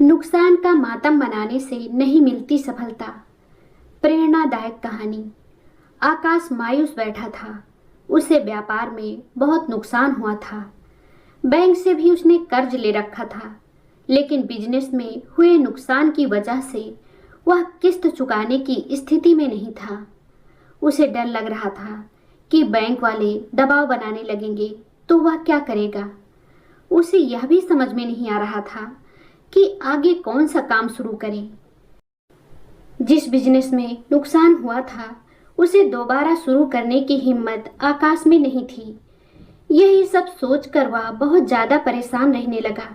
नुकसान का मातम मनाने से नहीं मिलती सफलता। प्रेरणादायक कहानी। आकाश मायूस बैठा था। उसे व्यापार में बहुत नुकसान हुआ था। बैंक से भी उसने कर्ज ले रखा था, लेकिन बिजनेस में हुए नुकसान की वजह से वह किस्त चुकाने की स्थिति में नहीं था। उसे डर लग रहा था कि बैंक वाले दबाव बनाने लगेंगे तो वह क्या करेगा। उसे यह भी समझ में नहीं आ रहा था कि आगे कौन सा काम शुरू करे। जिस बिजनेस में नुकसान हुआ था उसे दोबारा शुरू करने की हिम्मत आकाश में नहीं थी। यही सब सोचकर वह बहुत ज्यादा परेशान रहने लगा।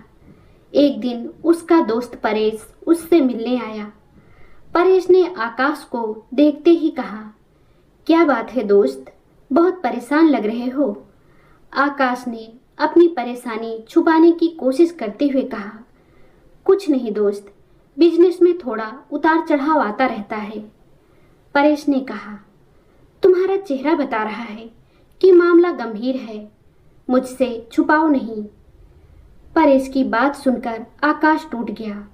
एक दिन उसका दोस्त परेश उससे मिलने आया। परेश ने आकाश को देखते ही कहा, क्या बात है दोस्त, बहुत परेशान लग रहे हो। आकाश ने अपनी परेशानी छुपाने की कोशिश करते हुए कहा, कुछ नहीं दोस्त, बिजनेस में थोड़ा उतार चढ़ाव आता रहता है। परेश ने कहा, तुम्हारा चेहरा बता रहा है कि मामला गंभीर है, मुझसे छुपाओ नहीं। परेश की बात सुनकर आकाश टूट गया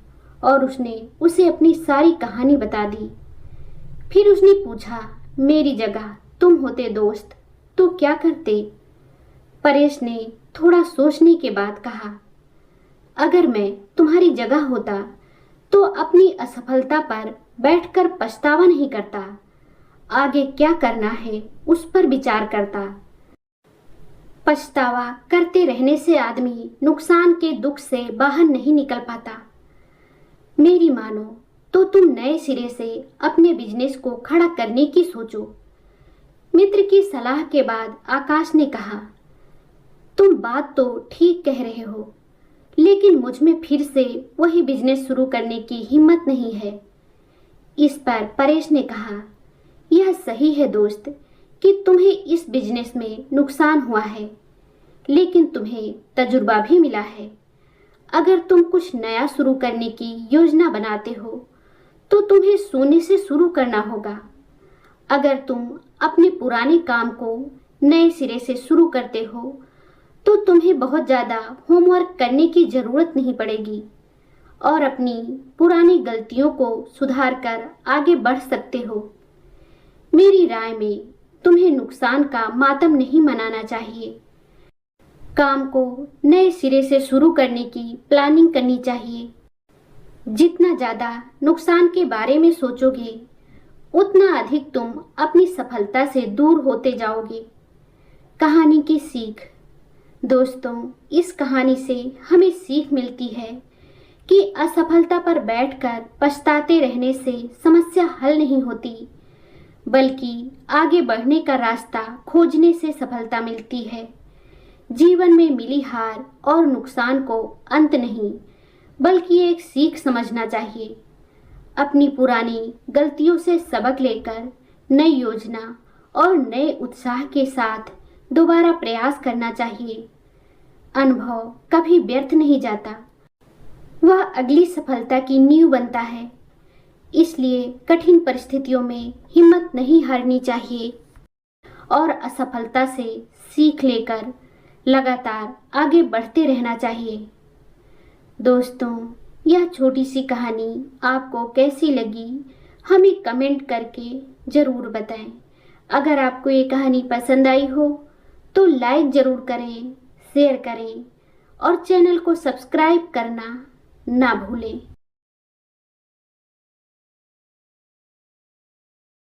और उसने उसे अपनी सारी कहानी बता दी। फिर उसने पूछा, मेरी जगह तुम होते दोस्त तो क्या करते। परेश ने थोड़ा सोचने के बाद कहा, अगर मैं तुम्हारी जगह होता तो अपनी असफलता पर बैठकर पछतावा नहीं करता, आगे क्या करना है उस पर विचार करता। पछतावा करते रहने से आदमी नुकसान के दुख से बाहर नहीं निकल पाता। मेरी मानो तो तुम नए सिरे से अपने बिजनेस को खड़ा करने की सोचो। मित्र की सलाह के बाद आकाश ने कहा, तुम बात तो ठीक कह रहे हो, लेकिन मुझ में फिर से वही बिजनेस शुरू करने की हिम्मत नहीं है। इस पर परेश ने कहा, यह सही है दोस्त कि तुम्हें इस बिजनेस में नुकसान हुआ है, लेकिन तुम्हें तजुर्बा भी मिला है। अगर तुम कुछ नया शुरू करने की योजना बनाते हो तो तुम्हें शून्य से शुरू करना होगा। अगर तुम अपने पुराने काम को नए सिरे से शुरू करते हो तो तुम्हें बहुत ज़्यादा होमवर्क करने की ज़रूरत नहीं पड़ेगी और अपनी पुरानी गलतियों को सुधार कर आगे बढ़ सकते हो। मेरी राय में तुम्हें नुकसान का मातम नहीं मनाना चाहिए। काम को नए सिरे से शुरू करने की प्लानिंग करनी चाहिए। जितना ज़्यादा नुकसान के बारे में सोचोगे उतना अधिक तुम अपनी सफलता से दूर होते जाओगे। कहानी की सीख। दोस्तों, इस कहानी से हमें सीख मिलती है कि असफलता पर बैठकर पछताते रहने से समस्या हल नहीं होती, बल्कि आगे बढ़ने का रास्ता खोजने से सफलता मिलती है। जीवन में मिली हार और नुकसान को अंत नहीं, बल्कि एक सीख समझना चाहिए। अपनी पुरानी गलतियों से सबक लेकर नई योजना और नए उत्साह के साथ दोबारा प्रयास करना चाहिए। अनुभव कभी व्यर्थ नहीं जाता, वह अगली सफलता की नींव बनता है। इसलिए कठिन परिस्थितियों में हिम्मत नहीं हारनी चाहिए और असफलता से सीख लेकर लगातार आगे बढ़ते रहना चाहिए। दोस्तों, यह छोटी सी कहानी आपको कैसी लगी हमें कमेंट करके ज़रूर बताएं। अगर आपको ये कहानी पसंद आई हो तो लाइक ज़रूर करें, शेयर करें और चैनल को सब्सक्राइब करना ना भूलें।